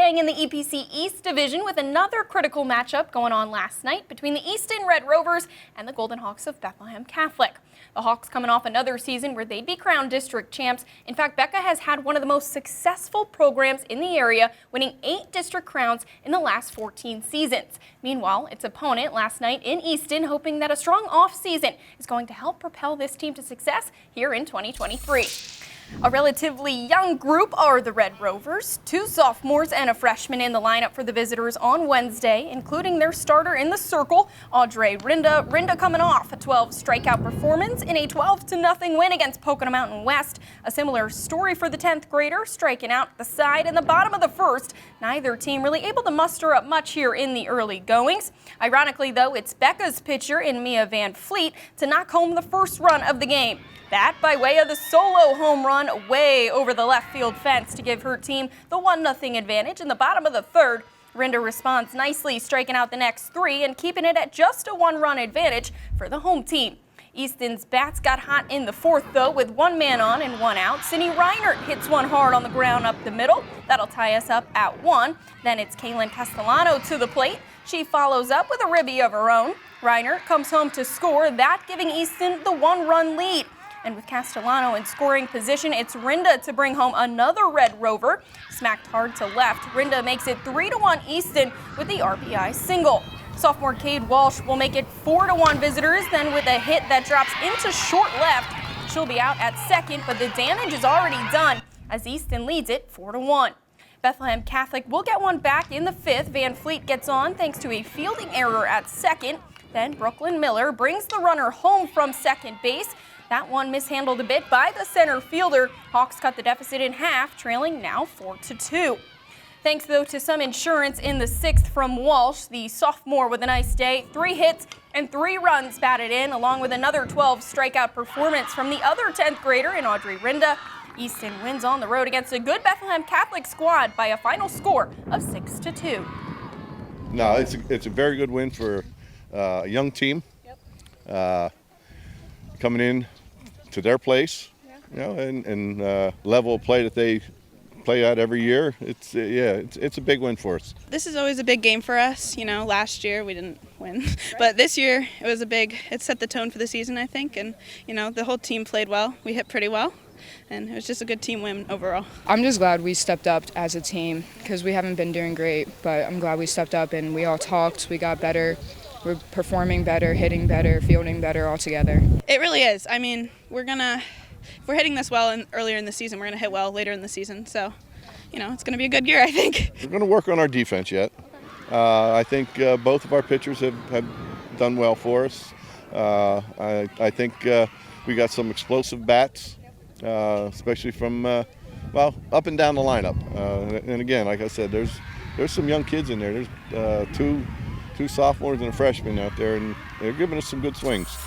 staying in the EPC East Division with another critical matchup going on last night between the Easton Red Rovers and the Golden Hawks of Bethlehem Catholic. The Hawks coming off another season where they'd be crowned district champs. In fact, Becca has had one of the most successful programs in the area, winning 8 district crowns in the last 14 seasons. Meanwhile, its opponent last night in Easton hoping that a strong off-season is going to help propel this team to success here in 2023. A relatively young group are the Red Rovers, 2 sophomores and a freshman in the lineup for the visitors on Wednesday, including their starter in the circle, Audrey Rinda. Rinda coming off a 12 strikeout performance in a 12-0 win against Pocono Mountain West. A similar story for the 10th grader, striking out the side in the bottom of the first. Neither team really able to muster up much here in the early goings. Ironically, though, it's Becca's pitcher in Mia Van Fleet to knock home the first run of the game. That by way of the solo home run way over the left field fence to give her team the 1-0 advantage in the bottom of the third. Rinda responds nicely, striking out the next 3 and keeping it at just a 1-run advantage for the home team. Easton's bats got hot in the fourth, though, with 1 man on and 1 out. Cindy Reinert hits one hard on the ground up the middle. That'll tie us up at 1. Then it's Kaylin Castellano to the plate. She follows up with a ribby of her own. Reinert comes home to score, that giving Easton the 1-run lead. And with Castellano in scoring position, it's Rinda to bring home another Red Rover. Smacked hard to left, Rinda makes it 3-1 Easton with the RBI single. Sophomore Cade Walsh will make it 4-1 visitors, then with a hit that drops into short left. She'll be out at second, but the damage is already done as Easton leads it 4-1. Bethlehem Catholic will get one back in the 5th. Van Fleet gets on thanks to a fielding error at second. Then Brooklyn Miller brings the runner home from second base. That one mishandled a bit by the center fielder. Hawks cut the deficit in half, trailing now 4-2. Thanks, though, to some insurance in the 6th from Walsh, the sophomore with a nice day. 3 hits and 3 runs batted in, along with another 12 strikeout performance from the other 10th grader in Audrey Rinda. Easton wins on the road against a good Bethlehem Catholic squad by a final score of 6-2. No, it's a very good win for a young team. Yep. Coming in to their place, you know, and level of play that they play at every year. It's a big win for us. This is always a big game for us. You know, last year we didn't win, but this year it set the tone for the season, I think. And you know, the whole team played well. We hit pretty well, and it was just a good team win overall. I'm just glad we stepped up as a team because we haven't been doing great, but I'm glad we stepped up and we all talked. We got better. We're performing better, hitting better, fielding better all together. It really is. I mean, if we're hitting this well earlier in the season, we're going to hit well later in the season. So, you know, it's going to be a good year, I think. We're going to work on our defense yet. I think both of our pitchers have done well for us. I think we got some explosive bats, especially from, up and down the lineup. And again, like I said, there's some young kids in there. There's two sophomores and a freshman out there, and they're giving us some good swings.